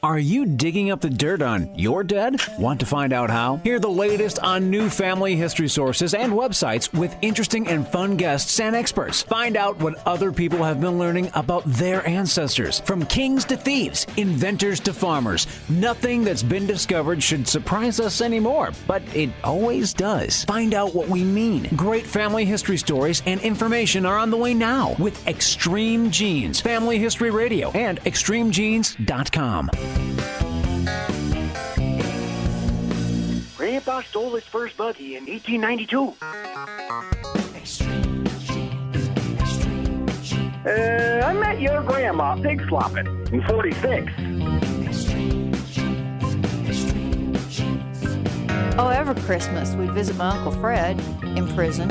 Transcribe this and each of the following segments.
Are you digging up the dirt on your dead? Want to find out how? Hear the latest on new family history sources and websites with interesting and fun guests and experts. Find out what other people have been learning about their ancestors. From kings to thieves, inventors to farmers, nothing that's been discovered should surprise us anymore, but it always does. Find out what we mean. Great family history stories and information are on the way now with Extreme Genes, Family History Radio, and extremegenes.com. Grandpa stole his first buggy in 1892. I met your grandma pig slopping in 46. Oh, every Christmas we'd visit my Uncle Fred in prison.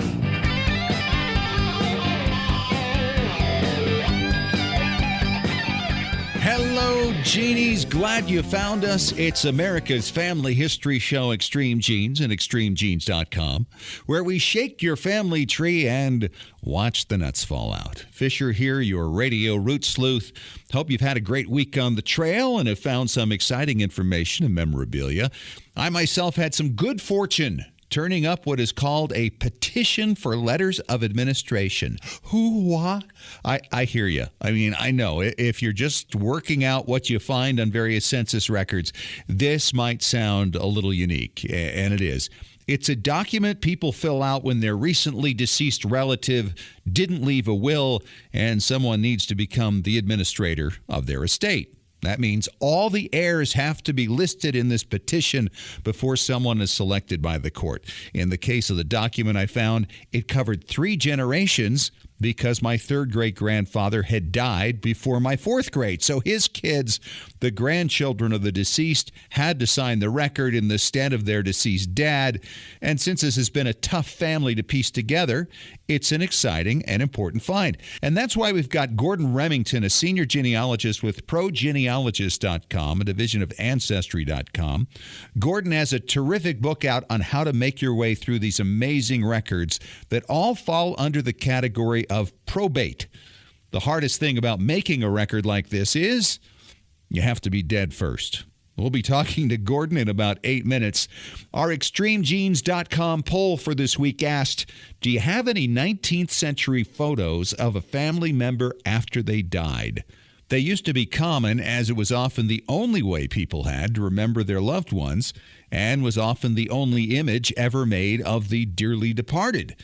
Hello, Genies. Glad you found us. It's America's family history show, Extreme Genes, and extremegenes.com, where we shake your family tree and watch the nuts fall out. Fisher here, your radio root sleuth. Hope you've had a great week on the trail and have found some exciting information and memorabilia. I myself had some good fortune turning up what is called a petition for letters of administration. Hoo-wah. I hear you. I mean, I know if you're just working out what you find on various census records, this might sound a little unique, and it is. It's a document people fill out when their recently deceased relative didn't leave a will and someone needs to become the administrator of their estate. That means all the heirs have to be listed in this petition before someone is selected by the court. In the case of the document I found, it covered 3 generations because my 3rd great-grandfather had died before my 4th great. So his kids, the grandchildren of the deceased, had to sign the record in the stead of their deceased dad. And since this has been a tough family to piece together, it's an exciting and important find. And that's why we've got Gordon Remington, a senior genealogist with Genealogist.com, a division of Ancestry.com. Gordon has a terrific book out on how to make your way through these amazing records that all fall under the category of probate. The hardest thing about making a record like this is you have to be dead first. We'll be talking to Gordon in about 8 minutes. Our extremegenes.com poll for this week asked, do you have any 19th century photos of a family member after they died? They used to be common as it was often the only way people had to remember their loved ones and was often the only image ever made of the dearly departed.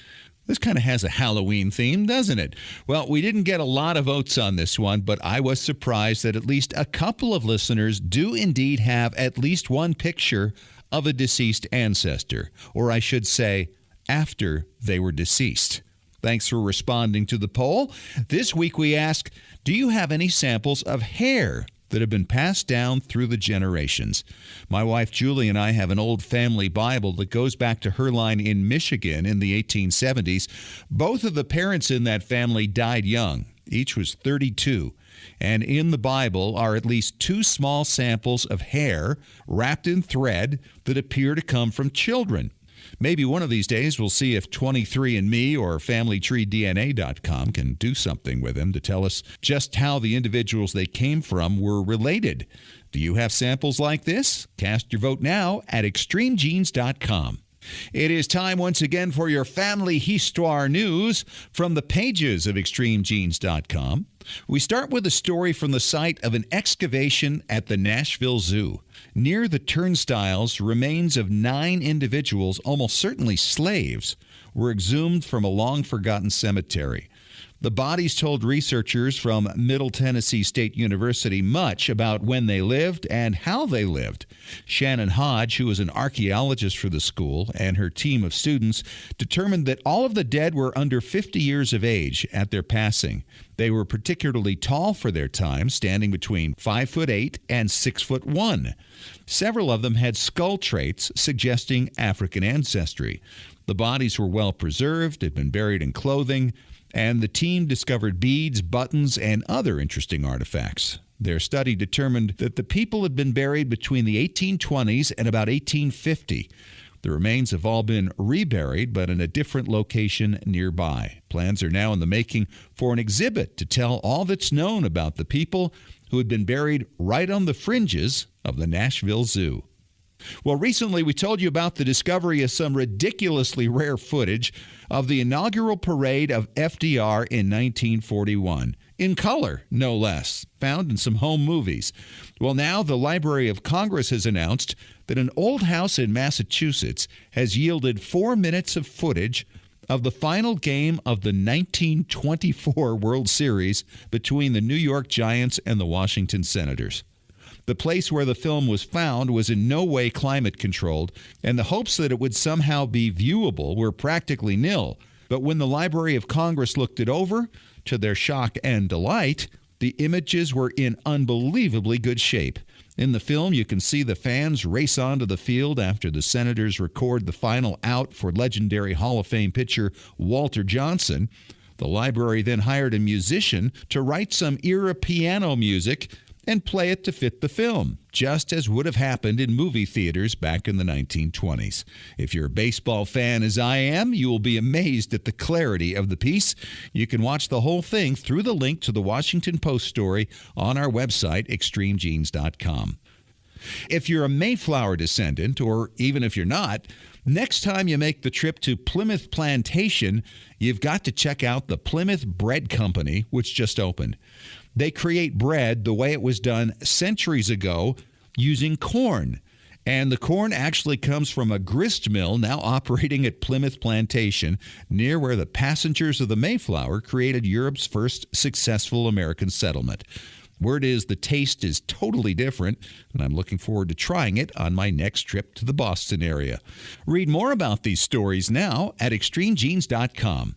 This kind of has a Halloween theme, doesn't it? Well, we didn't get a lot of votes on this one, but I was surprised that at least a couple of listeners do indeed have at least one picture of a deceased ancestor, or I should say, after they were deceased. Thanks for responding to the poll. This week we ask, do you have any samples of hair that have been passed down through the generations? My wife Julie and I have an old family Bible that goes back to her line in Michigan in the 1870s. Both of the parents in that family died young. Each was 32. And in the Bible are at least 2 small samples of hair wrapped in thread that appear to come from children. Maybe one of these days we'll see if 23andMe or FamilyTreeDNA.com can do something with them to tell us just how the individuals they came from were related. Do you have samples like this? Cast your vote now at extremegenes.com. It is time once again for your family histoire news from the pages of extremegenes.com. We start with a story from the site of an excavation at the Nashville Zoo. Near the turnstiles, remains of 9 individuals, almost certainly slaves, were exhumed from a long-forgotten cemetery. The bodies told researchers from Middle Tennessee State University much about when they lived and how they lived. Shannon Hodge, who was an archaeologist for the school, and her team of students determined that all of the dead were under 50 years of age at their passing. They were particularly tall for their time, standing between 5'8" and 6'1". Several of them had skull traits suggesting African ancestry. The bodies were well preserved, had been buried in clothing, and the team discovered beads, buttons, and other interesting artifacts. Their study determined that the people had been buried between the 1820s and about 1850. The remains have all been reburied, but in a different location nearby. Plans are now in the making for an exhibit to tell all that's known about the people who had been buried right on the fringes of the Nashville Zoo. Well, recently we told you about the discovery of some ridiculously rare footage of the inaugural parade of FDR in 1941. In color, no less, found in some home movies. Well, now the Library of Congress has announced that an old house in Massachusetts has yielded 4 minutes of footage of the final game of the 1924 World Series between the New York Giants and the Washington Senators. The place where the film was found was in no way climate controlled, and the hopes that it would somehow be viewable were practically nil. But when the Library of Congress looked it over, to their shock and delight, the images were in unbelievably good shape. In the film, you can see the fans race onto the field after the Senators record the final out for legendary Hall of Fame pitcher Walter Johnson. The library then hired a musician to write some era piano music and play it to fit the film, just as would have happened in movie theaters back in the 1920s. If you're a baseball fan as I am, you will be amazed at the clarity of the piece. You can watch the whole thing through the link to the Washington Post story on our website, extremegenes.com. If you're a Mayflower descendant, or even if you're not, next time you make the trip to Plymouth Plantation, you've got to check out the Plymouth Bread Company, which just opened. They create bread the way it was done centuries ago using corn. And the corn actually comes from a grist mill now operating at Plymouth Plantation, near where the passengers of the Mayflower created Europe's first successful American settlement. Word is the taste is totally different, and I'm looking forward to trying it on my next trip to the Boston area. Read more about these stories now at extremegenes.com.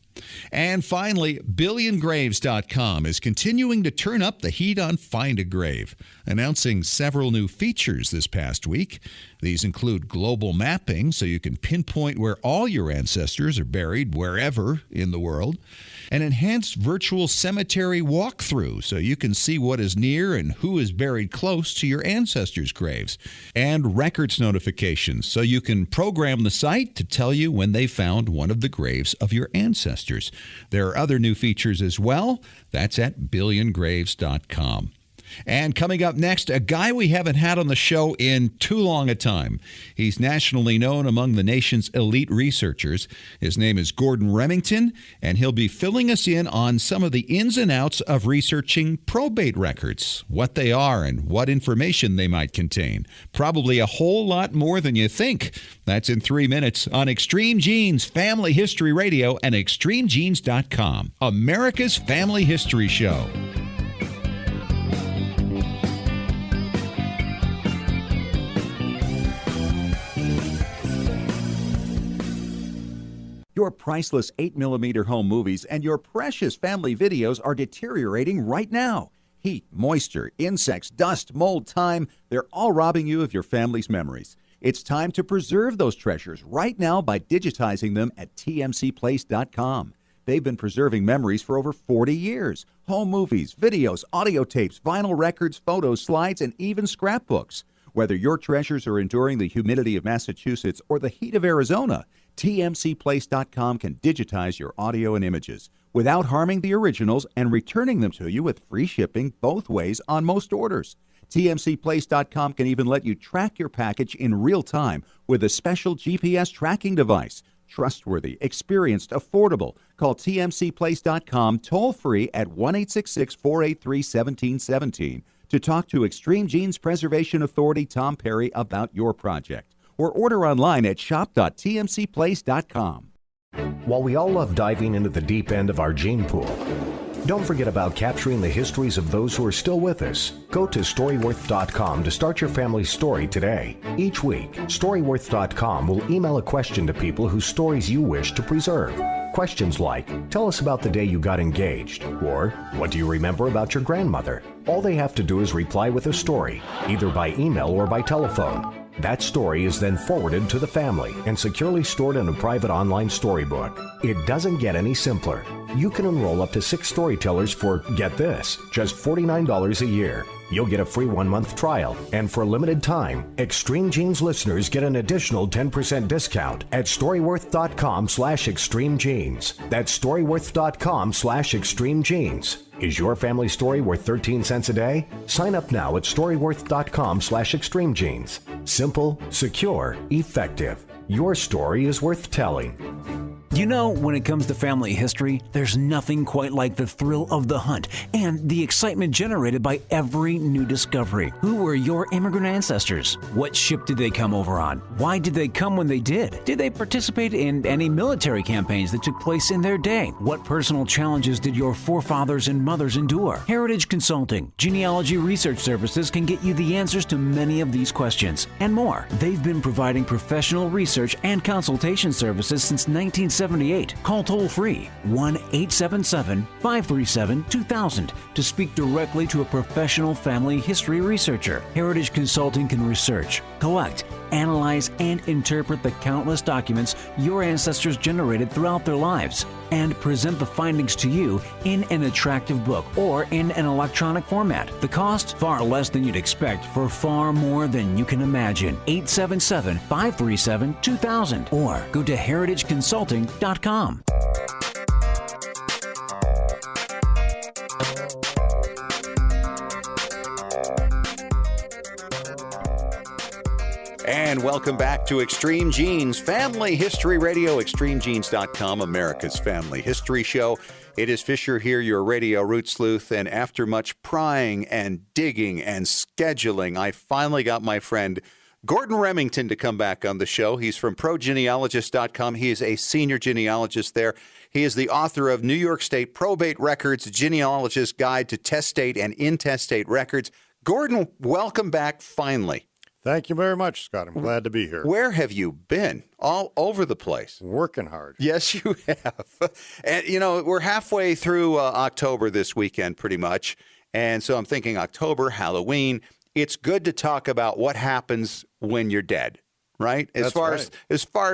And finally, billiongraves.com is continuing to turn up the heat on Find a Grave, announcing several new features this past week. These include global mapping, so you can pinpoint where all your ancestors are buried wherever in the world, an enhanced virtual cemetery walkthrough, so you can see what is near and who is buried close to your ancestors' graves, and records notifications, so you can program the site to tell you when they found one of the graves of your ancestors. There are other new features as well. That's at billiongraves.com. And coming up next, a guy we haven't had on the show in too long a time. He's nationally known among the nation's elite researchers. His name is Gordon Remington, and he'll be filling us in on some of the ins and outs of researching probate records, what they are and what information they might contain. Probably a whole lot more than you think. That's in 3 minutes on Extreme Genes Family History Radio and extremegenes.com, America's Family History Show. Your priceless 8mm home movies and your precious family videos are deteriorating right now. Heat, moisture, insects, dust, mold, time, they're all robbing you of your family's memories. It's time to preserve those treasures right now by digitizing them at tmcplace.com. They've been preserving memories for over 40 years. Home movies, videos, audio tapes, vinyl records, photos, slides, and even scrapbooks. Whether your treasures are enduring the humidity of Massachusetts or the heat of Arizona, tmcplace.com can digitize your audio and images without harming the originals and returning them to you with free shipping both ways on most orders. tmcplace.com can even let you track your package in real time with a special GPS tracking device. Trustworthy, experienced, affordable. Call tmcplace.com toll-free at 1-866-483-1717 to talk to Extreme Genes Preservation Authority Tom Perry about your project, or order online at shop.tmcplace.com. While we all love diving into the deep end of our gene pool, don't forget about capturing the histories of those who are still with us. Go to Storyworth.com to start your family's story today. Each week, Storyworth.com will email a question to people whose stories you wish to preserve. Questions like, tell us about the day you got engaged, or what do you remember about your grandmother? All they have to do is reply with a story, either by email or by telephone. That story is then forwarded to the family and securely stored in a private online storybook. It doesn't get any simpler. You can enroll up to 6 storytellers for, get this, just $49 a year. you'll get a free 1-month trial. And for a limited time, Extreme Genes listeners get an additional 10% discount at storyworth.com/extremegenes. That's storyworth.com/extremegenes. Is your family story worth 13 cents a day? Sign up now at storyworth.com/extremegenes. Simple, secure, effective. Your story is worth telling. You know, when it comes to family history, there's nothing quite like the thrill of the hunt and the excitement generated by every new discovery. Who were your immigrant ancestors? What ship did they come over on? Why did they come when they did? Did they participate in any military campaigns that took place in their day? What personal challenges did your forefathers and mothers endure? Heritage Consulting, Genealogy Research Services can get you the answers to many of these questions and more. They've been providing professional research and consultation services since 1978. Call toll-free 1-877-537-2000 to speak directly to a professional family history researcher. Heritage Consulting can research, collect, analyze, and interpret the countless documents your ancestors generated throughout their lives and present the findings to you in an attractive book or in an electronic format. The cost? Far less than you'd expect for far more than you can imagine. 877-537-2000 or go to heritageconsulting.com. And welcome back to Extreme Genes, Family History Radio, extremegenes.com, America's Family History Show. It is Fisher here, your radio root sleuth, and after much prying and digging and scheduling, I finally got my friend Gordon Remington to come back on the show. He's from Genealogist.com. He is a senior genealogist there. He is the author of New York State Probate Records, Genealogist Guide to Testate and Intestate Records. Gordon, welcome back finally. Thank you very much, Scott. I'm glad to be here. Where have you been? All over the place. Working hard. Yes, you have. And, you know, we're halfway through October this weekend, pretty much. And so I'm thinking October, Halloween. It's good to talk about what happens when you're dead, right? As far as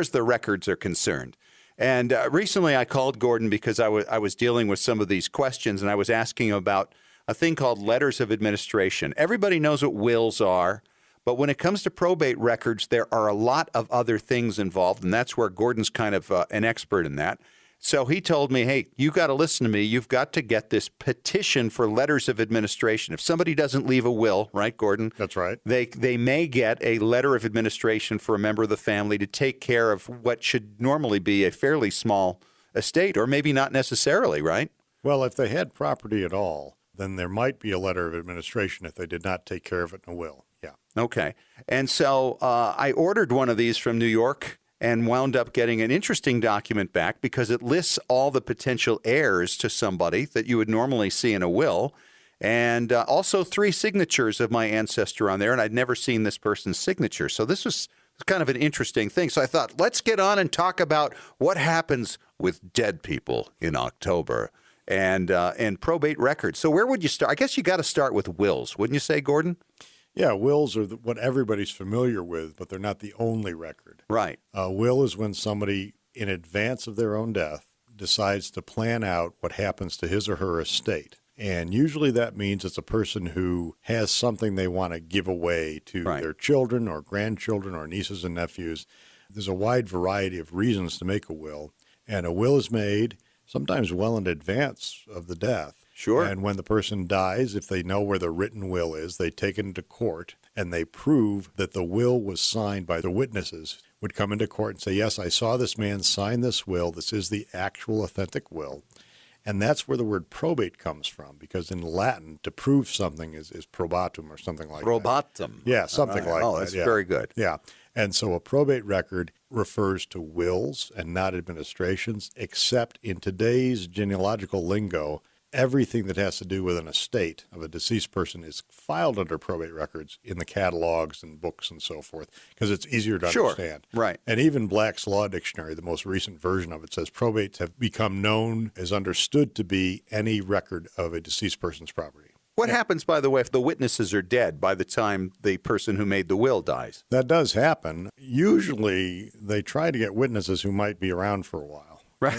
the records are concerned. And recently I called Gordon because I was dealing with some of these questions, and I was asking about a thing called letters of administration. Everybody knows what wills are. But when it comes to probate records, there are a lot of other things involved, and that's where Gordon's kind of an expert in that. So he told me, hey, you got to listen to me. You've got to get this petition for letters of administration. If somebody doesn't leave a will, right, Gordon? That's right. They may get a letter of administration for a member of the family to take care of what should normally be a fairly small estate, or maybe not necessarily, right? Well, if they had property at all, then there might be a letter of administration if they did not take care of it in a will. Yeah. Okay. And so I ordered one of these from New York and wound up getting an interesting document back because it lists all the potential heirs to somebody that you would normally see in a will, and also 3 signatures of my ancestor on there, and I'd never seen this person's signature. So this was kind of an interesting thing. So I thought, let's get on and talk about what happens with dead people in October and probate records. So where would you start? I guess you got to start with wills, wouldn't you say, Gordon? Yeah, wills are what everybody's familiar with, but they're not the only record. Right. A will is when somebody, in advance of their own death, decides to plan out what happens to his or her estate. And usually that means it's a person who has something they want to give away to their children or grandchildren or nieces and nephews. There's a wide variety of reasons to make a will. And a will is made sometimes well in advance of the death. Sure. And when the person dies, if they know where the written will is, they take it into court and they prove that the will was signed by the witnesses, would come into court and say, yes, I saw this man sign this will. This is the actual authentic will. And that's where the word probate comes from, because in Latin, to prove something is probatum or something like that. Probatum. Yeah, something like that. Oh, that's very good. Yeah. And so a probate record refers to wills and not administrations, except in today's genealogical lingo, everything that has to do with an estate of a deceased person is filed under probate records in the catalogs and books and so forth, because it's easier to understand. Right. And even Black's Law Dictionary, the most recent version of it, says probates have become known as understood to be any record of a deceased person's property. What happens, by the way, if the witnesses are dead by the time the person who made the will dies? That does happen. Usually they try to get witnesses who might be around for a while. Right.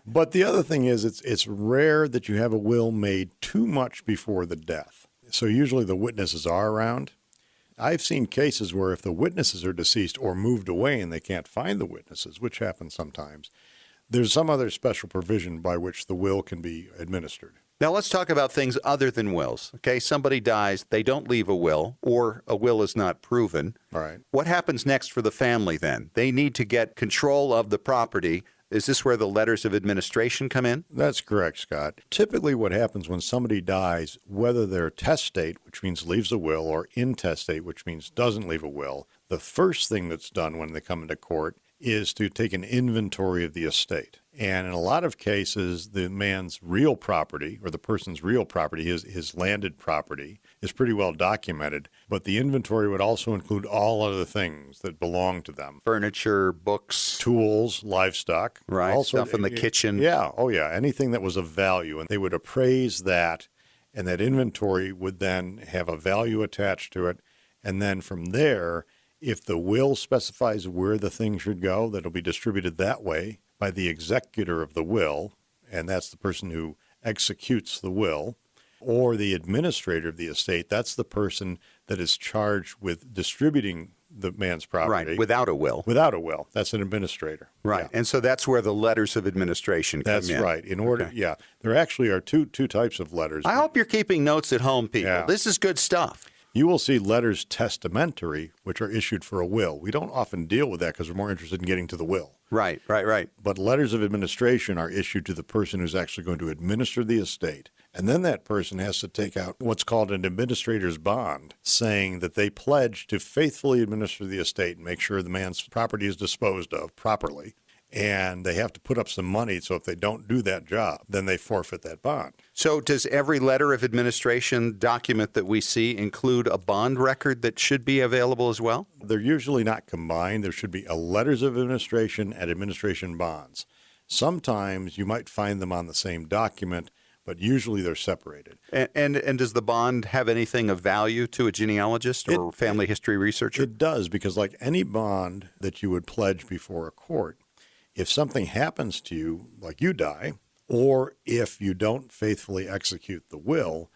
But the other thing is it's rare that you have a will made too much before the death. So usually the witnesses are around. I've seen cases where if the witnesses are deceased or moved away and they can't find the witnesses, which happens sometimes, there's some other special provision by which the will can be administered. Now let's talk about things other than wills. Okay, somebody dies, they don't leave a will, or a will is not proven. All right. What happens next for the family then? They need to get control of the property. Is this where the letters of administration come in? That's correct, Scott. Typically what happens when somebody dies, whether they're testate, which means leaves a will, or intestate, which means doesn't leave a will, the first thing that's done when they come into court is to take an inventory of the estate. And in a lot of cases, the man's real property, or the person's real property, his landed property, is pretty well documented. But the inventory would also include all other things that belong to them. Furniture, books, tools, livestock. Right, also, stuff in the kitchen. Yeah, oh yeah, anything that was of value. And they would appraise that, and that inventory would then have a value attached to it. And then from there, if the will specifies where the thing should go, that'll be distributed that way by the executor of the will, and that's the person who executes the will, or the administrator of the estate. That's the person that is charged with distributing the man's property. Right, without a will. Without a will. That's an administrator. Right, Yeah. and so that's where the letters of administration come in. That's right. In order, yeah. There actually are two types of letters. I hope you're keeping notes at home, people. Yeah. This is good stuff. You will see letters testamentary, which are issued for a will. We don't often deal with that because we're more interested in getting to the will. Right. But letters of administration are issued to the person who's actually going to administer the estate. And then that person has to take out what's called an administrator's bond, saying that they pledge to faithfully administer the estate and make sure the man's property is disposed of properly. And they have to put up some money, so if they don't do that job, then they forfeit that bond. So does every letter of administration document that we see include a bond record that should be available as well? They're usually not combined. There should be a letters of administration and administration bonds. Sometimes you might find them on the same document, but usually they're separated. And does the bond have anything of value to a genealogist or family history researcher? It does, because like any bond that you would pledge before a court, if something happens to you, like you die, or if you don't faithfully execute the will,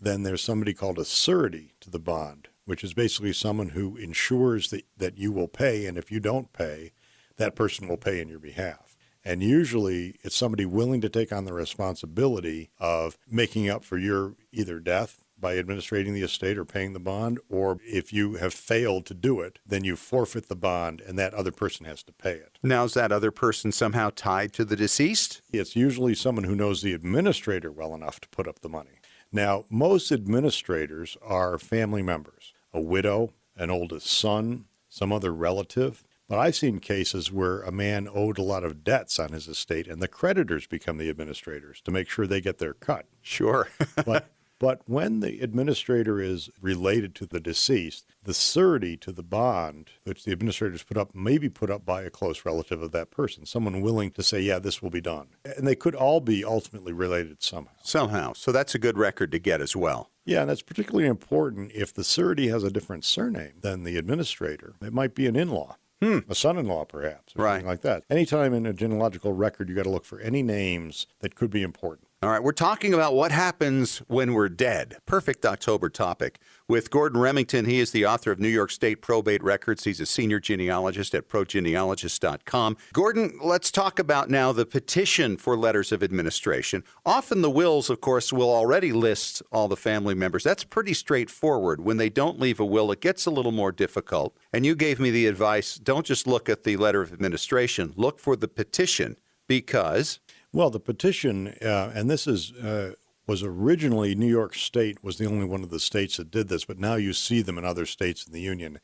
then there's somebody called a surety to the bond, which is basically someone who ensures that you will pay, and if you don't pay, that person will pay in your behalf. And usually it's somebody willing to take on the responsibility of making up for your either death by administrating the estate or paying the bond, or if you have failed to do it, then you forfeit the bond and that other person has to pay it. Now, is that other person somehow tied to the deceased? It's usually someone who knows the administrator well enough to put up the money. Now, most administrators are family members, a widow, an oldest son, some other relative. But I've seen cases where a man owed a lot of debts on his estate and the creditors become the administrators to make sure they get their cut. Sure. But when the administrator is related to the deceased, the surety to the bond, which the administrators put up, may be put up by a close relative of that person, someone willing to say, yeah, this will be done. And they could all be ultimately related somehow. Somehow. So that's a good record to get as well. Yeah, and that's particularly important if the surety has a different surname than the administrator. It might be an in-law. A son-in-law, perhaps, or something like that. Anytime in a genealogical record, you got to look for any names that could be important. All right, we're talking about what happens when we're dead. Perfect October topic. With Gordon Remington, he is the author of New York State Probate Records. He's a senior genealogist at progenealogist.com. Gordon, let's talk about now the petition for letters of administration. Often the wills, of course, will already list all the family members. That's pretty straightforward. When they don't leave a will, it gets a little more difficult. And you gave me the advice, don't just look at the letter of administration, look for the petition, because... Well, the petition, and this was originally New York State was the only one of the states that did this, but now you see them in other states in the Union.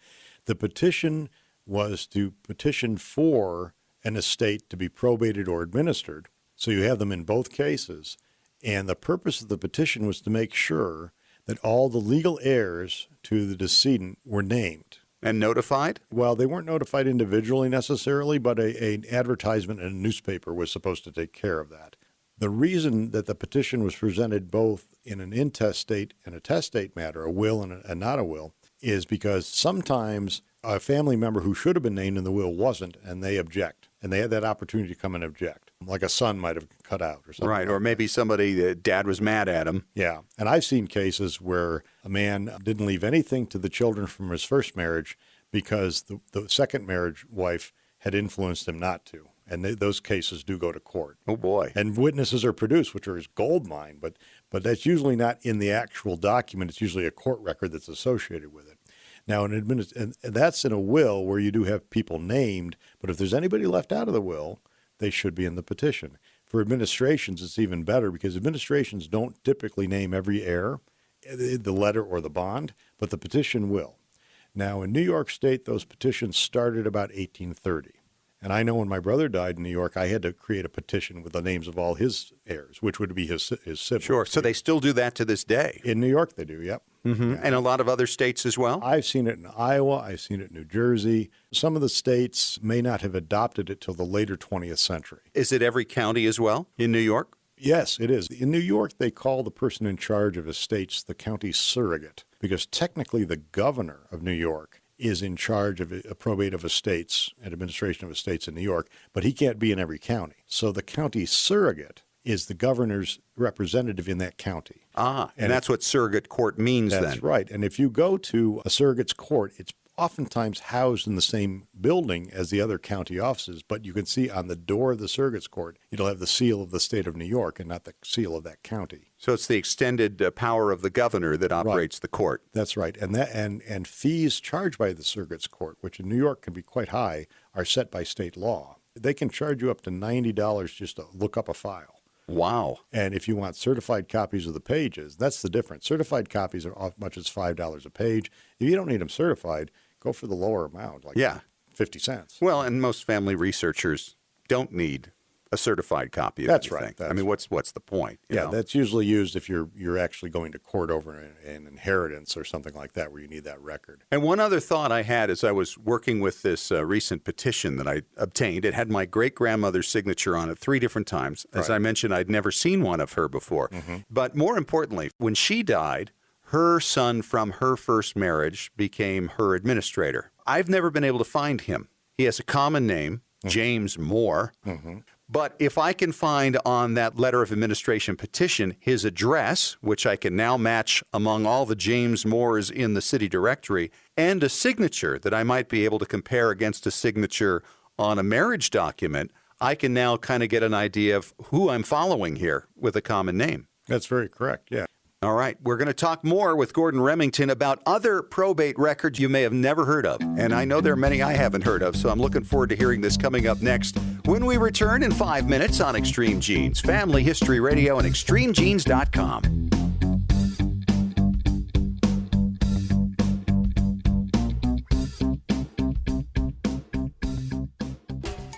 The petition was to petition for an estate to be probated or administered. So you have them in both cases. And the purpose of the petition was to make sure that all the legal heirs to the decedent were named. And notified? Well, they weren't notified individually necessarily, but an advertisement in a newspaper was supposed to take care of that. The reason that the petition was presented both in an intestate and a testate matter, a will and not a will, is because sometimes a family member who should have been named in the will wasn't, and they object. And they had that opportunity to come and object, like a son might have cut out or something. Right, or maybe somebody, dad was mad at him. Yeah, and I've seen cases where a man didn't leave anything to the children from his first marriage because the second marriage wife had influenced him not to. And those cases do go to court. Oh, boy. And witnesses are produced, which are his gold mine, but that's usually not in the actual document. It's usually a court record that's associated with it. Now, and that's in a will where you do have people named, but if there's anybody left out of the will, they should be in the petition. For administrations, it's even better because administrations don't typically name every heir, the letter or the bond, but the petition will. Now, in New York State, those petitions started about 1830. And I know when my brother died in New York, I had to create a petition with the names of all his heirs, which would be his siblings. Sure. So they still do that to this day. In New York, they do, yep. Mm-hmm. Yeah. And a lot of other states as well? I've seen it in Iowa. I've seen it in New Jersey. Some of the states may not have adopted it till the later 20th century. Is it every county as well in New York? Yes, it is. In New York, they call the person in charge of estates the county surrogate because technically the governor of New York is in charge of a probate of estates and administration of estates in New York, but he can't be in every county. So the county surrogate is the governor's representative in that county. Ah, and that's what surrogate court means then. That's right. And if you go to a surrogate's court, it's oftentimes housed in the same building as the other county offices, but you can see on the door of the surrogate's court, it'll have the seal of the state of New York and not the seal of that county. So it's the extended power of the governor that operates the court. That's right. And fees charged by the surrogate's court, which in New York can be quite high, are set by state law. They can charge you up to $90 just to look up a file. Wow. And if you want certified copies of the pages, that's the difference. Certified copies are as much as $5 a page. If you don't need them certified, go for the lower amount, like 50 cents. Well, and most family researchers don't need a certified copy of That's anything. right. I mean, what's the point? you know? That's usually used if you're actually going to court over an inheritance or something like that where you need that record. And one other thought I had as I was working with this recent petition that I obtained, it had my great-grandmother's signature on it 3 different times. As I mentioned, I'd never seen one of her before. Mm-hmm. But more importantly, when she died, her son from her first marriage became her administrator. I've never been able to find him. He has a common name, James Moore. Mm-hmm. But if I can find on that letter of administration petition his address, which I can now match among all the James Moores in the city directory, and a signature that I might be able to compare against a signature on a marriage document, I can now kind of get an idea of who I'm following here with a common name. That's very correct, yeah. All right, we're going to talk more with Gordon Remington about other probate records you may have never heard of. And I know there are many I haven't heard of, so I'm looking forward to hearing this coming up next when we return in 5 minutes on Extreme Genes, Family History Radio, and ExtremeGenes.com.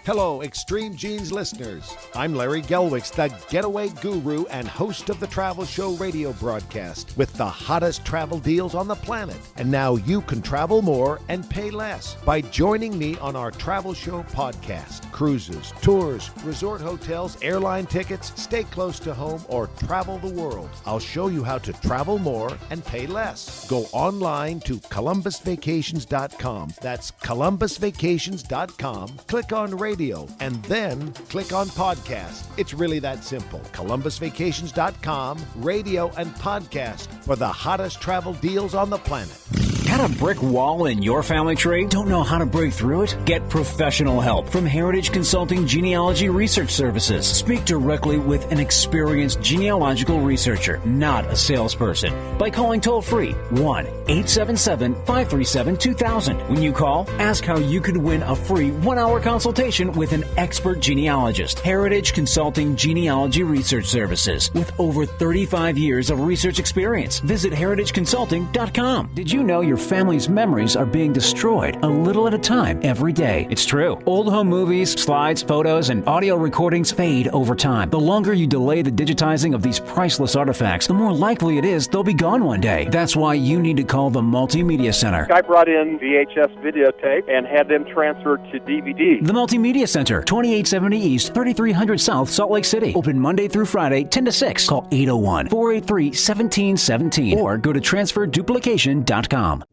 Hello, Extreme Genes listeners. I'm Larry Gelwicks, the getaway guru and host of the Travel Show radio broadcast with the hottest travel deals on the planet. And now you can travel more and pay less by joining me on our Travel Show podcast. Cruises, tours, resort hotels, airline tickets, stay close to home, or travel the world. I'll show you how to travel more and pay less. Go online to ColumbusVacations.com. That's ColumbusVacations.com. Click on radio and then click on podcast. It's really that simple. ColumbusVacations.com, radio and podcast for the hottest travel deals on the planet. Got a brick wall in your family tree? Don't know how to break through it? Get professional help from Heritage Consulting Genealogy Research Services. Speak directly with an experienced genealogical researcher, not a salesperson, by calling toll-free 1-877-537-2000. When you call, ask how you could win a free 1-hour consultation with an expert genealogist. Heritage Consulting Genealogy Research Services, with over 35 years of research experience. Visit heritageconsulting.com. Did you know your family's memories are being destroyed a little at a time every day? It's true. Old home movies, slides, photos, and audio recordings fade over time. The longer you delay the digitizing of these priceless artifacts, the more likely it is they'll be gone one day. That's why you need to call the Multimedia Center. I brought in VHS videotape and had them transferred to DVD. The Multimedia Center, 2870 East, 3300 South, Salt Lake City. Open Monday through Friday, 10 to 6. Call 801-483-1717 or go to transferduplication.com.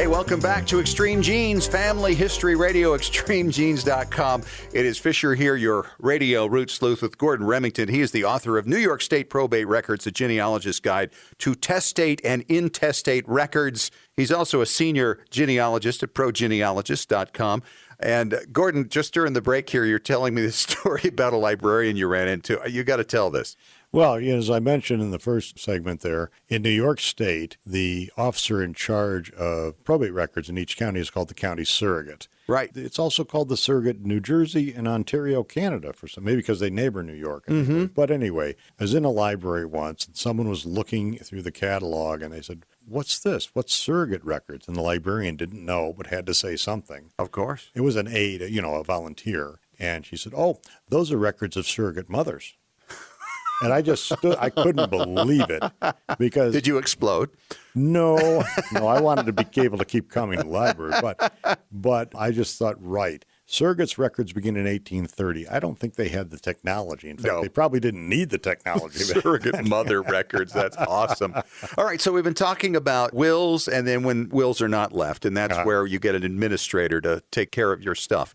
Okay, welcome back to Extreme Genes, Family History Radio, extremegenes.com. It is Fisher here, your radio root sleuth with Gordon Remington. He is the author of New York State Probate Records, a genealogist guide to testate and intestate records. He's also a senior genealogist at progenealogist.com. And Gordon, just during the break here, you're telling me this story about a librarian you ran into. You got to tell this. Well, as I mentioned in the first segment there, in New York State, the officer in charge of probate records in each county is called the county surrogate. Right. It's also called the surrogate in New Jersey and Ontario, Canada, for some, maybe because they neighbor New York. But anyway, I was in a library once, and someone was looking through the catalog, and they said, "What's this? What's surrogate records?" And the librarian didn't know, but had to say something. Of course. It was an aide, a volunteer. And she said, "Oh, those are records of surrogate mothers." And I just stood, I couldn't believe it because... Did you explode? No, I wanted to be able to keep coming to the library, but I just thought, right. Surrogates records begin in 1830. I don't think they had the technology. In fact, they probably didn't need the technology. Surrogate mother records. That's awesome. All right, so we've been talking about wills and then when wills are not left, and that's where you get an administrator to take care of your stuff.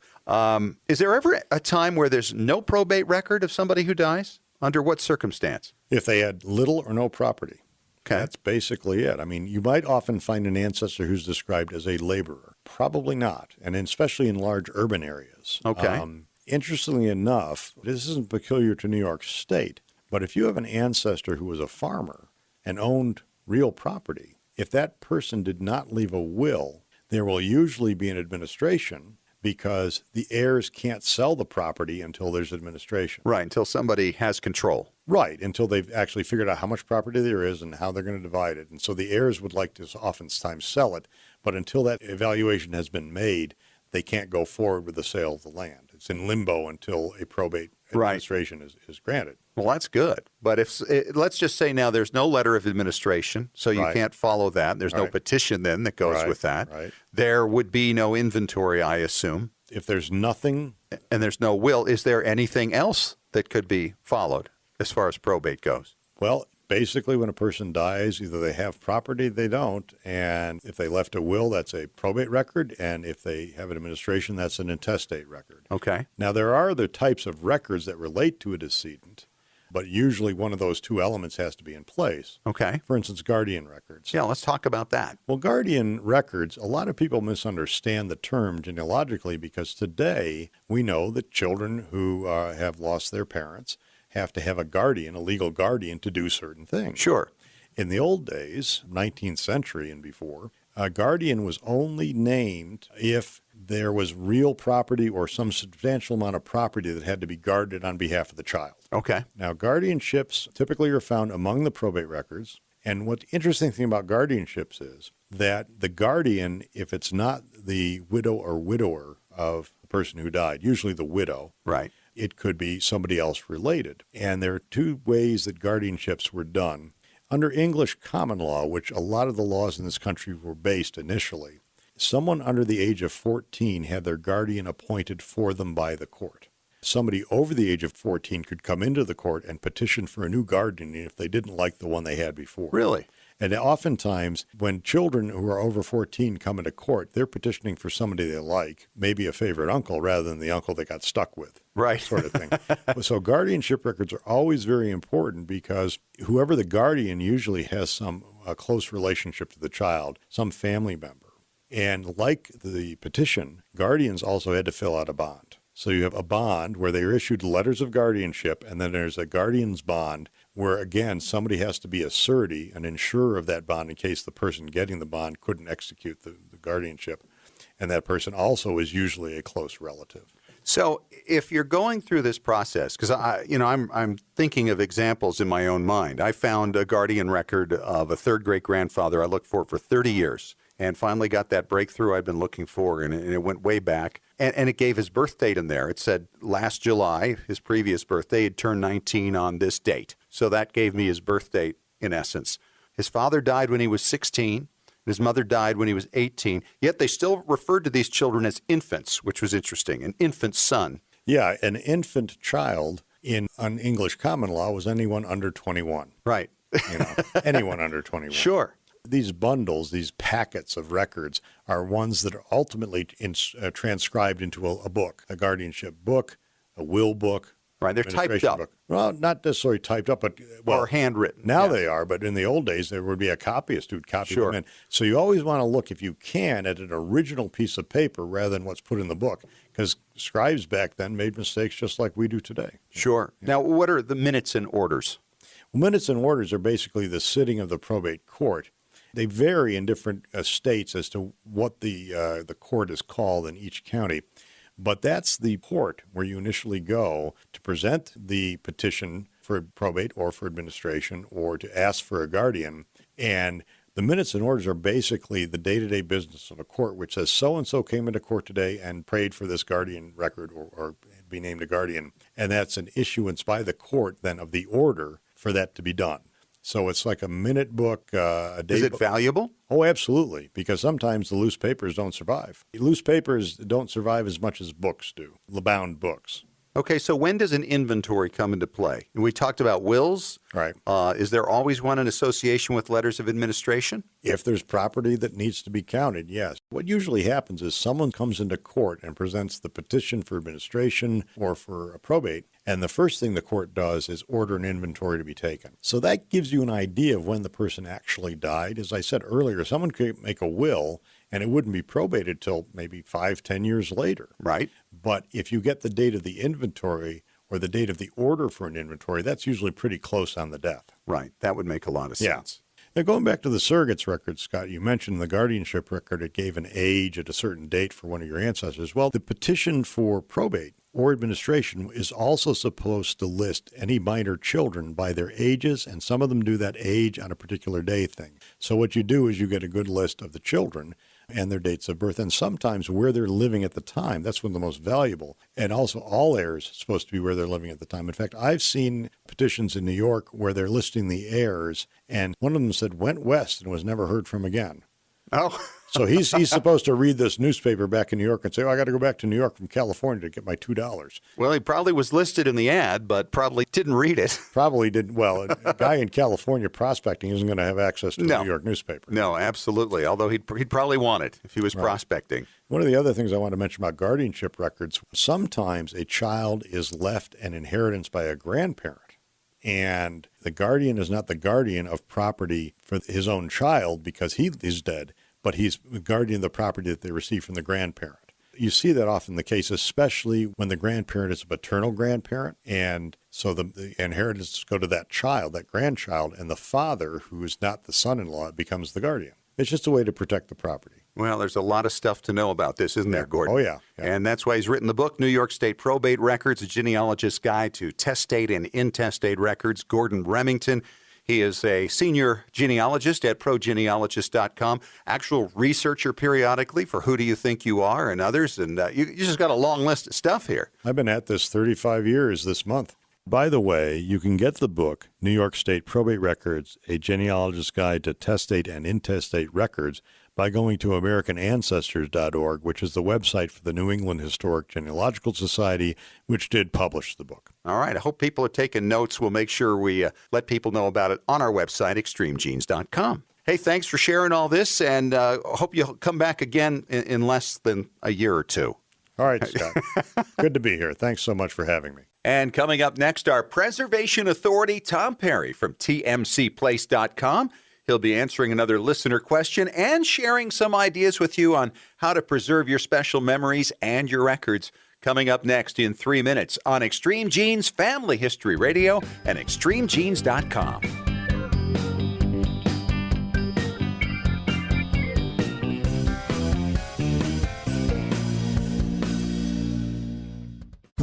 Is there ever a time where there's no probate record of somebody who dies? Under what circumstance? If they had little or no property. Okay. That's basically it. I mean, you might often find an ancestor who's described as a laborer. Probably not, and especially in large urban areas. Okay. Interestingly enough, this isn't peculiar to New York State, but if you have an ancestor who was a farmer and owned real property, if that person did not leave a will, there will usually be an administration because the heirs can't sell the property until there's administration. Right, until somebody has control. Right, until they've actually figured out how much property there is and how they're going to divide it. And so the heirs would like to oftentimes sell it, but until that evaluation has been made, they can't go forward with the sale of the land. It's in limbo until a probate administration is granted. Well, that's good. But let's just say now there's no letter of administration, so you can't follow that. There's no petition then that goes with that. Right. There would be no inventory, I assume. If there's nothing... And there's no will, is there anything else that could be followed as far as probate goes? Well, basically when a person dies, either they have property, they don't, and if they left a will, that's a probate record, and if they have an administration, that's an intestate record. Okay. Now, there are other types of records that relate to a decedent, but usually one of those two elements has to be in place. Okay. For instance, guardian records. Yeah, let's talk about that. Well, guardian records, a lot of people misunderstand the term genealogically because today we know that children who have lost their parents have to have a guardian, a legal guardian, to do certain things. Sure. In the old days, 19th century and before, a guardian was only named if there was real property or some substantial amount of property that had to be guarded on behalf of the child. Okay. Now, guardianships typically are found among the probate records. And what the interesting thing about guardianships is that the guardian, if it's not the widow or widower of the person who died, usually the widow, right, it could be somebody else related. And there are two ways that guardianships were done. Under English common law, which a lot of the laws in this country were based initially, someone under the age of 14 had their guardian appointed for them by the court. Somebody over the age of 14 could come into the court and petition for a new guardian if they didn't like the one they had before. Really? And oftentimes, when children who are over 14 come into court, they're petitioning for somebody they like, maybe a favorite uncle rather than the uncle they got stuck with. Right. Sort of thing. So guardianship records are always very important because whoever the guardian usually has some close relationship to the child, some family member. And like the petition, guardians also had to fill out a bond. So you have a bond where they are issued letters of guardianship, and then there's a guardian's bond where, again, somebody has to be a surety, an insurer of that bond in case the person getting the bond couldn't execute the guardianship. And that person also is usually a close relative. So if you're going through this process, because I'm thinking of examples in my own mind. I found a guardian record of a third great grandfather. I looked for it for 30 years and finally got that breakthrough I'd been looking for, and it went way back. And it gave his birth date in there. It said last July, his previous birthday, he'd turned 19 on this date. So that gave me his birth date in essence. His father died when he was 16. His mother died when he was 18, yet they still referred to these children as infants, which was interesting, an infant son. Yeah, an infant child in English common law was anyone under 21. Right. Anyone under 21. Sure. These bundles, these packets of records are ones that are ultimately transcribed into a book, a guardianship book, a will book. Right, they're typed up. Book. Well, not necessarily typed up, but or handwritten. Now they are, but in the old days there would be a copyist who'd copy Sure. them in. So you always want to look, if you can, at an original piece of paper rather than what's put in the book, because scribes back then made mistakes just like we do today. Sure. Yeah. Now, what are the minutes and orders? Well, minutes and orders are basically the sitting of the probate court. They vary in different states as to what the court is called in each county. But that's the court where you initially go to present the petition for probate or for administration or to ask for a guardian. And the minutes and orders are basically the day-to-day business of a court, which says so-and-so came into court today and prayed for this guardian record or be named a guardian. And that's an issuance by the court then of the order for that to be done. So it's like a minute book, a day. Is it valuable? Oh, absolutely, because sometimes the loose papers don't survive. Loose papers don't survive as much as books do, bound books. Okay, so when does an inventory come into play? We talked about wills. Right. Is there always one in association with letters of administration? If there's property that needs to be counted, yes. What usually happens is someone comes into court and presents the petition for administration or for a probate, and the first thing the court does is order an inventory to be taken. So that gives you an idea of when the person actually died. As I said earlier, someone could make a will and it wouldn't be probated till maybe 5-10 years later. Right. But if you get the date of the inventory or the date of the order for an inventory, that's usually pretty close on the death. Right. That would make a lot of sense. Now, going back to the surrogates record, Scott, you mentioned the guardianship record. It gave an age at a certain date for one of your ancestors. Well, the petition for probate or administration is also supposed to list any minor children by their ages, and some of them do that age on a particular day thing. So what you do is you get a good list of the children and their dates of birth, and sometimes where they're living at the time. That's one of the most valuable. And also all heirs supposed to be where they're living at the time. In fact, I've seen petitions in New York where they're listing the heirs, and one of them said went west and was never heard from again. Oh. So he's supposed to read this newspaper back in New York and say, I got to go back to New York from California to get my $2. Well, he probably was listed in the ad, but probably didn't read it. Probably didn't. Well, a guy in California prospecting isn't going to have access to a New York newspaper. No, absolutely. Although he'd probably want it if he was prospecting. One of the other things I want to mention about guardianship records, sometimes a child is left an inheritance by a grandparent. And the guardian is not the guardian of property for his own child because he is dead, but he's the guardian of the property that they receive from the grandparent. You see that often the case, especially when the grandparent is a paternal grandparent. And so the inheritance go to that child, that grandchild, and the father, who is not the son-in-law, becomes the guardian. It's just a way to protect the property. Well, there's a lot of stuff to know about this, isn't there, Gordon? Oh, yeah. And that's why he's written the book, New York State Probate Records, a genealogist's guide to testate and intestate records. Gordon Remington. He is a senior genealogist at progenealogist.com, actual researcher periodically for Who Do You Think You Are and others. And you just got a long list of stuff here. I've been at this 35 years this month. By the way, you can get the book, New York State Probate Records, a genealogist's guide to testate and intestate records, by going to AmericanAncestors.org, which is the website for the New England Historic Genealogical Society, which did publish the book. All right. I hope people are taking notes. We'll make sure we let people know about it on our website, extremegenes.com. Hey, thanks for sharing all this, and hope you'll come back again in less than a year or two. All right, Scott. Good to be here. Thanks so much for having me. And coming up next, our Preservation Authority, Tom Perry from TMCplace.com. He'll be answering another listener question and sharing some ideas with you on how to preserve your special memories and your records. Coming up next in 3 minutes on Extreme Genes Family History Radio and ExtremeGenes.com.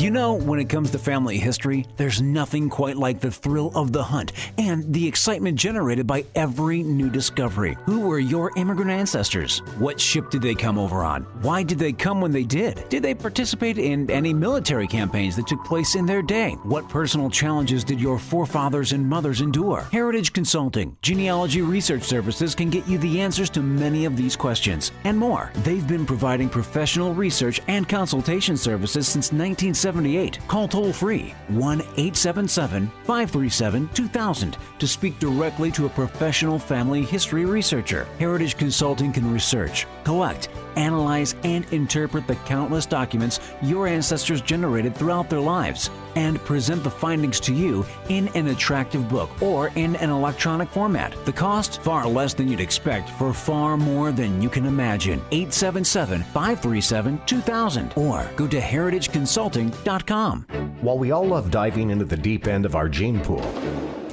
You know, when it comes to family history, there's nothing quite like the thrill of the hunt and the excitement generated by every new discovery. Who were your immigrant ancestors? What ship did they come over on? Why did they come when they did? Did they participate in any military campaigns that took place in their day? What personal challenges did your forefathers and mothers endure? Heritage Consulting, Genealogy Research Services can get you the answers to many of these questions and more. They've been providing professional research and consultation services since 1970. 78. Call toll free 1-877-537-2000 to speak directly to a professional family history researcher. Heritage Consulting can research, collect, analyze, and interpret the countless documents your ancestors generated throughout their lives and present the findings to you in an attractive book or in an electronic format. The cost? Far less than you'd expect for far more than you can imagine. 877-537-2000 or go to heritageconsulting.com. While we all love diving into the deep end of our gene pool,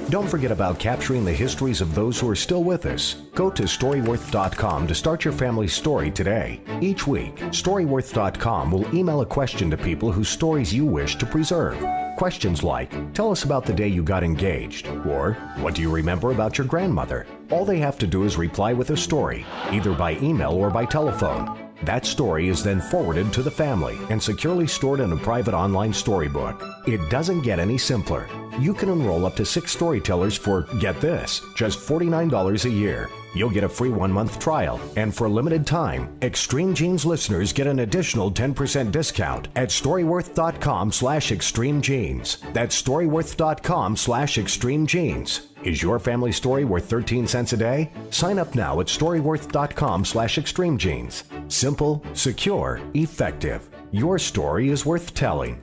don't forget about capturing the histories of those who are still with us. Go to Storyworth.com to start your family's story today. Each week, Storyworth.com will email a question to people whose stories you wish to preserve. Questions like, tell us about the day you got engaged, or what do you remember about your grandmother? All they have to do is reply with a story, either by email or by telephone. That story is then forwarded to the family and securely stored in a private online storybook. It doesn't get any simpler. You can enroll up to 6 storytellers for, get this, just $49 a year. You'll get a free 1-month trial, and for a limited time, Extreme Genes listeners get an additional 10% discount at Storyworth.com/ExtremeGenes. That's Storyworth.com/ExtremeGenes. Is your family story worth 13 cents a day? Sign up now at Storyworth.com/ExtremeGenes. Simple, secure, effective. Your story is worth telling.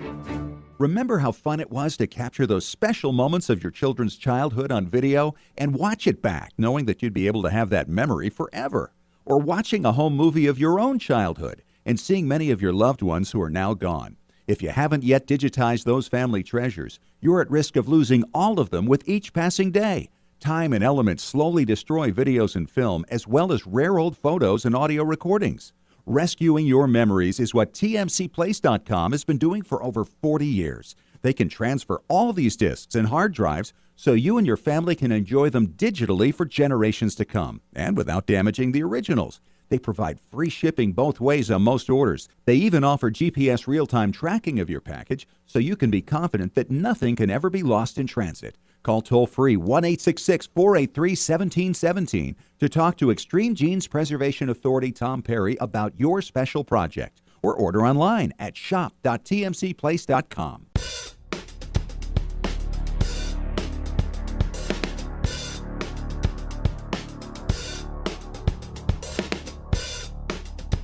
Remember how fun it was to capture those special moments of your children's childhood on video and watch it back, knowing that you'd be able to have that memory forever? Or watching a home movie of your own childhood and seeing many of your loved ones who are now gone. If you haven't yet digitized those family treasures, you're at risk of losing all of them with each passing day. Time and elements slowly destroy videos and film, as well as rare old photos and audio recordings. Rescuing your memories is what TMCPlace.com has been doing for over 40 years. They can transfer all these discs and hard drives so you and your family can enjoy them digitally for generations to come, and without damaging the originals. They provide free shipping both ways on most orders. They even offer GPS real-time tracking of your package so you can be confident that nothing can ever be lost in transit. Call toll-free 1-866-483-1717 to talk to Extreme Genes Preservation Authority Tom Perry about your special project, or order online at shop.tmcplace.com.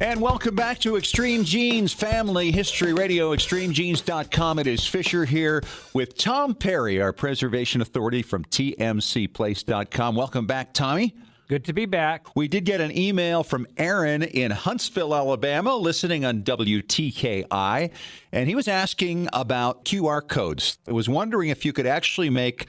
And welcome back to Extreme Genes Family History Radio, extremegenes.com. It is Fisher here with Tom Perry, our preservation authority from tmcplace.com. Welcome back, Tommy. Good to be back. We did get an email from Aaron in Huntsville, Alabama, listening on WTKI, and he was asking about QR codes. I was wondering if you could actually make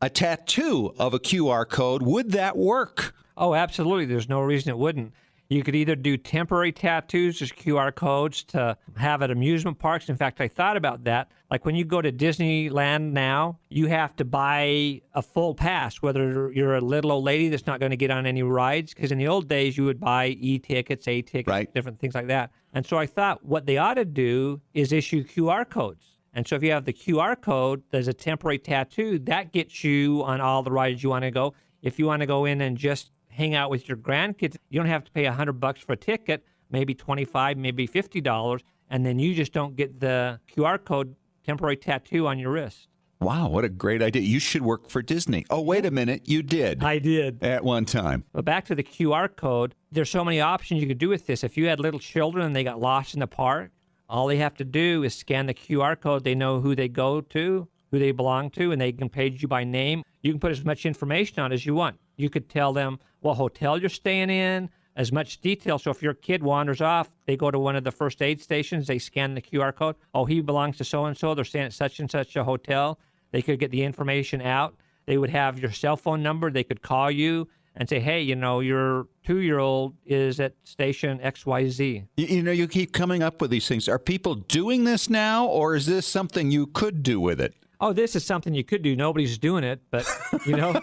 a tattoo of a QR code. Would that work? Oh, absolutely. There's no reason it wouldn't. You could either do temporary tattoos as QR codes to have at amusement parks. In fact, I thought about that. Like when you go to Disneyland now, you have to buy a full pass, whether you're a little old lady that's not going to get on any rides. Because in the old days, you would buy e-tickets, A-tickets, right, different things like that. And so I thought what they ought to do is issue QR codes. And so if you have the QR code, there's a temporary tattoo, that gets you on all the rides you want to go. If you want to go in and just hang out with your grandkids, you don't have to pay $100 for a ticket, maybe $25, maybe $50, and then you just don't get the QR code temporary tattoo on your wrist. Wow, what a great idea. You should work for Disney. Oh, wait a minute, you did. I did. At one time. But back to the QR code, there's so many options you could do with this. If you had little children and they got lost in the park, all they have to do is scan the QR code. They know who they go to, who they belong to, and they can page you by name. You can put as much information on as you want. You could tell them what hotel you're staying in, as much detail. So if your kid wanders off, they go to one of the first aid stations, they scan the QR code. Oh, he belongs to so-and-so. They're staying at such and such a hotel. They could get the information out. They would have your cell phone number. They could call you and say, hey, you know, your 2-year-old is at station XYZ. You know, you keep coming up with these things. Are people doing this now, or is this something you could do with it? Oh, this is something you could do. Nobody's doing it, but, you know,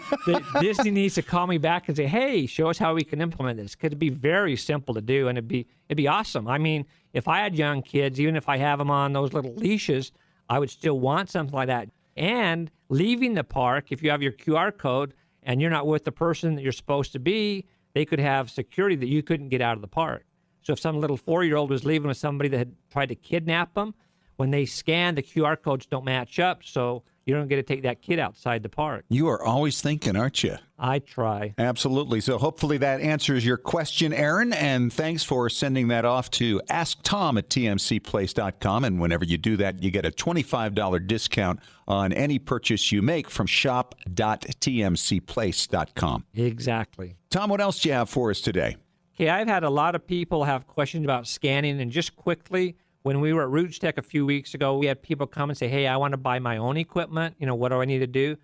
Disney needs to call me back and say, hey, show us how we can implement this. Because it'd be very simple to do, and it'd be awesome. I mean, if I had young kids, even if I have them on those little leashes, I would still want something like that. And leaving the park, if you have your QR code and you're not with the person that you're supposed to be, they could have security that you couldn't get out of the park. So if some little 4-year-old was leaving with somebody that had tried to kidnap them, when they scan, the QR codes don't match up, so you don't get to take that kid outside the park. You are always thinking, aren't you? I try. Absolutely. So hopefully that answers your question, Aaron. And thanks for sending that off to asktom@tmcplace.com. And whenever you do that, you get a $25 discount on any purchase you make from shop.tmcplace.com. Exactly. Tom, what else do you have for us today? Okay, I've had a lot of people have questions about scanning, and just quickly, when we were at Roots Tech a few weeks ago, we had people come and say, hey, I want to buy my own equipment. What do I need to do?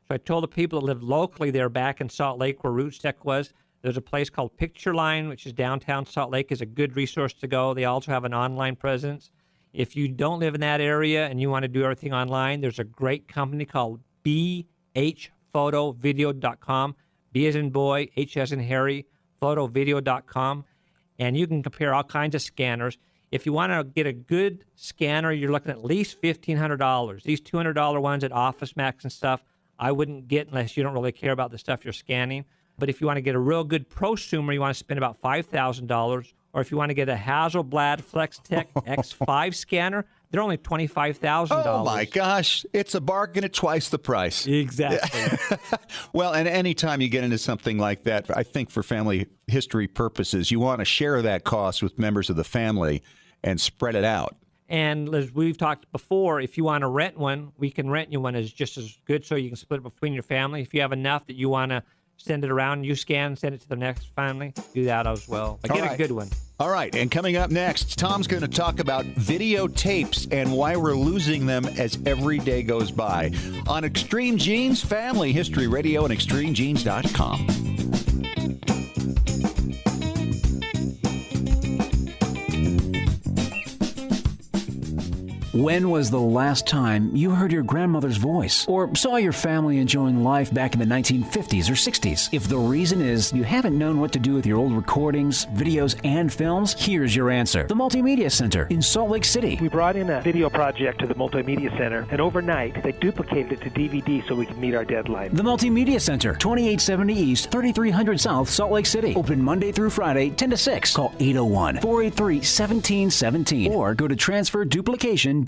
So I told the people that live locally there back in Salt Lake where Roots Tech was, there's a place called Picture Line, which is downtown Salt Lake, is a good resource to go. They also have an online presence. If you don't live in that area and you want to do everything online, there's a great company called bhphotovideo.com, B as in boy, H as in Harry, photovideo.com, and you can compare all kinds of scanners. If you want to get a good scanner, you're looking at least $1,500. These $200 ones at Office Max and stuff, I wouldn't get unless you don't really care about the stuff you're scanning. But if you want to get a real good prosumer, you want to spend about $5,000. Or if you want to get a Hasselblad FlexTech X5 scanner, they're only $25,000. Oh, my gosh. It's a bargain at twice the price. Exactly. Well, and anytime you get into something like that, I think for family history purposes, you want to share that cost with members of the family and spread it out. And as we've talked before, if you want to rent one, we can rent you one is just as good, so you can split it between your family. If you have enough that you want to send it around, you scan, send it to the next family, do that as well. But get a good one. All right, and coming up next, Tom's going to talk about videotapes and why we're losing them as every day goes by on Extreme Genes, Family History Radio, and ExtremeGenes.com. When was the last time you heard your grandmother's voice or saw your family enjoying life back in the 1950s or 60s? If the reason is you haven't known what to do with your old recordings, videos, and films, here's your answer. The Multimedia Center in Salt Lake City. We brought in a video project to the Multimedia Center, and overnight they duplicated it to DVD so we could meet our deadline. The Multimedia Center, 2870 East, 3300 South, Salt Lake City. Open Monday through Friday, 10 to 6. Call 801-483-1717 or go to transferduplication.com.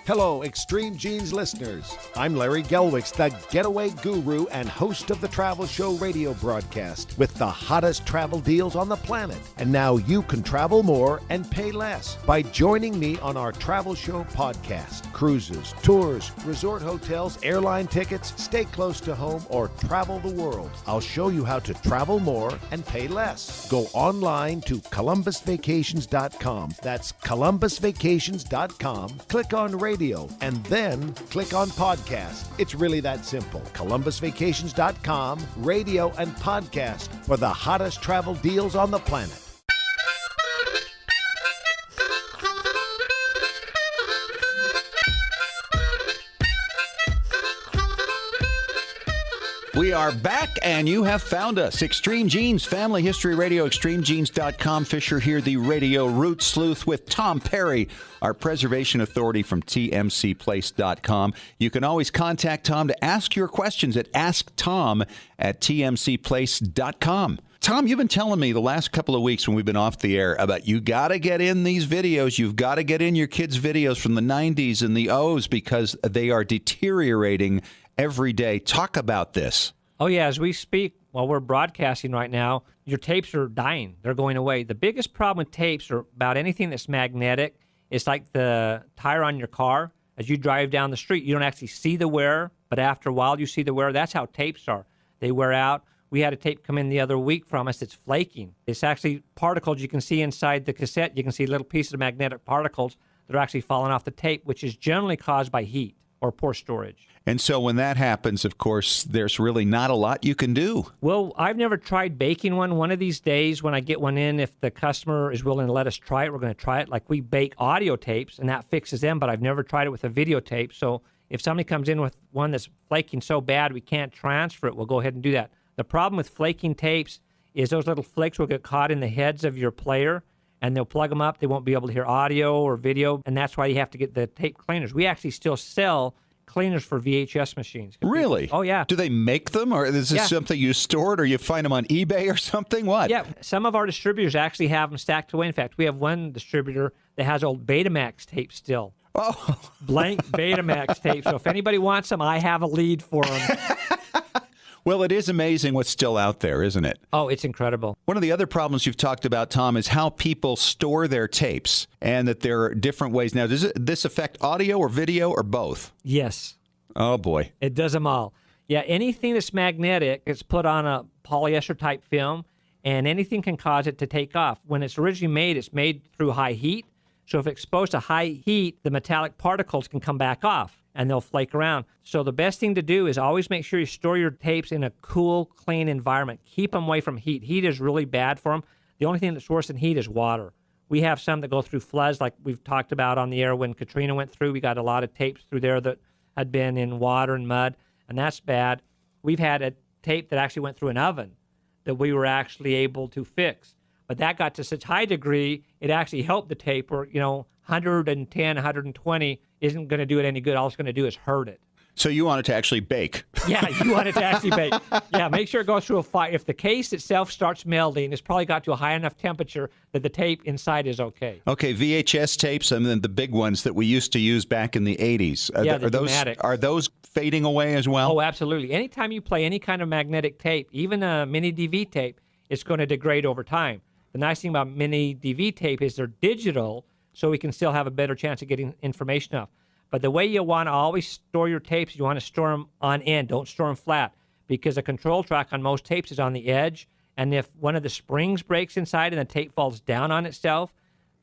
Hello, Extreme Genes listeners. I'm Larry Gelwicks, the getaway guru and host of the Travel Show radio broadcast with the hottest travel deals on the planet. And now you can travel more and pay less by joining me on our Travel Show podcast. Cruises, tours, resort hotels, airline tickets, stay close to home, or travel the world. I'll show you how to travel more and pay less. Go online to ColumbusVacations.com. That's ColumbusVacations.com. Click on radio and then click on podcast. It's really that simple. ColumbusVacations.com, radio and podcast for the hottest travel deals on the planet. We are back, and you have found us. Extreme Genes, Family History Radio, ExtremeGenes.com. Fisher here, the radio root sleuth with Tom Perry, our preservation authority from TMCplace.com. You can always contact Tom to ask your questions at asktom@TMCplace.com. Tom, you've been telling me the last couple of weeks when we've been off the air about you got to get in these videos. You've got to get in your kids' videos from the 90s and the O's because they are deteriorating every day. Talk about this. Oh, yeah. As we speak, while we're broadcasting right now, your tapes are dying. They're going away. The biggest problem with tapes or about anything that's magnetic is like the tire on your car. As you drive down the street, you don't actually see the wear, but after a while you see the wear. That's how tapes are. They wear out. We had a tape come in the other week from us that's flaking. It's actually particles you can see inside the cassette. You can see little pieces of magnetic particles that are actually falling off the tape, which is generally caused by heat or poor storage. And so when that happens, of course, there's really not a lot you can do. Well, I've never tried baking one. One of these days when I get one in, if the customer is willing to let us try it, we're going to try it. Like we bake audio tapes, and that fixes them, but I've never tried it with a videotape. So if somebody comes in with one that's flaking so bad we can't transfer it, we'll go ahead and do that. The problem with flaking tapes is those little flakes will get caught in the heads of your player, and they'll plug them up. They won't be able to hear audio or video, and that's why you have to get the tape cleaners. We actually still sell cleaners for VHS machines. Really? Oh, yeah. Do they make them, or is this something you stored, or you find them on eBay or something? What? Yeah, some of our distributors actually have them stacked away. In fact, we have one distributor that has old Betamax tapes still. Oh. Blank Betamax tape. So if anybody wants them, I have a lead for them. Well, it is amazing what's still out there, isn't it? Oh, it's incredible. One of the other problems you've talked about, Tom, is how people store their tapes and that there are different ways. Now, does this affect audio or video or both? Yes. Oh, boy. It does them all. Yeah, anything that's magnetic is put on a polyester type film, and anything can cause it to take off. When it's originally made, it's made through high heat. So if exposed to high heat, the metallic particles can come back off and they'll flake around. So the best thing to do is always make sure you store your tapes in a cool, clean environment. Keep them away from heat. Heat is really bad for them. The only thing that's worse than heat is water. We have some that go through floods, like we've talked about on the air when Katrina went through. We got a lot of tapes through there that had been in water and mud, and that's bad. We've had a tape that actually went through an oven that we were actually able to fix. But that got to such high degree, it actually helped the tape where, 110, 120 isn't going to do it any good. All it's going to do is hurt it. So you want it to actually bake? Yeah, you want it to actually bake. Yeah, make sure it goes through a fire. If the case itself starts melting, it's probably got to a high enough temperature that the tape inside is okay. Okay, VHS tapes and then the big ones that we used to use back in the 80s. Are those fading away as well? Oh, absolutely. Anytime you play any kind of magnetic tape, even a mini DV tape, it's going to degrade over time. The nice thing about mini DV tape is they're digital, so we can still have a better chance of getting information off. But the way you want to always store your tapes, you want to store them on end. Don't store them flat, because a control track on most tapes is on the edge. And if one of the springs breaks inside and the tape falls down on itself,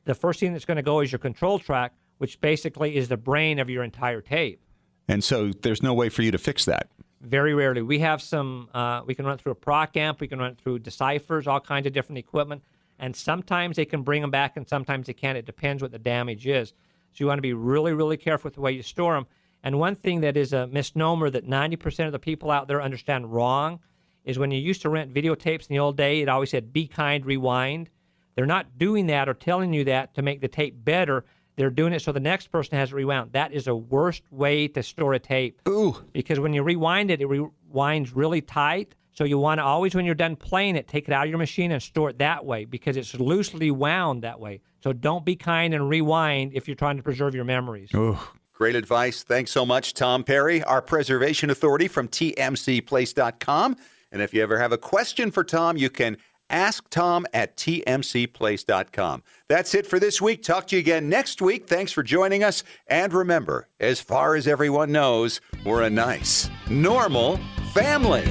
the first thing that's going to go is your control track, which basically is the brain of your entire tape. And so there's no way for you to fix that. Very rarely. We have some, we can run it through a proc amp, we can run it through deciphers, all kinds of different equipment. And sometimes they can bring them back and sometimes they can't. It depends what the damage is. So you want to be really, really careful with the way you store them. And one thing that is a misnomer that 90% of the people out there understand wrong is when you used to rent videotapes in the old day, it always said, be kind, rewind. They're not doing that or telling you that to make the tape better. They're doing it so the next person has it rewound. That is a worst way to store a tape. Ooh. Because when you rewind it, it rewinds really tight. So you want to always, when you're done playing it, take it out of your machine and store it that way because it's loosely wound that way. So don't be kind and rewind if you're trying to preserve your memories. Ooh. Great advice. Thanks so much, Tom Perry, our preservation authority from tmcplace.com. And if you ever have a question for Tom, you can ask Tom at tmcplace.com. That's it for this week. Talk to you again next week. Thanks for joining us. And remember, as far as everyone knows, we're a nice, normal family.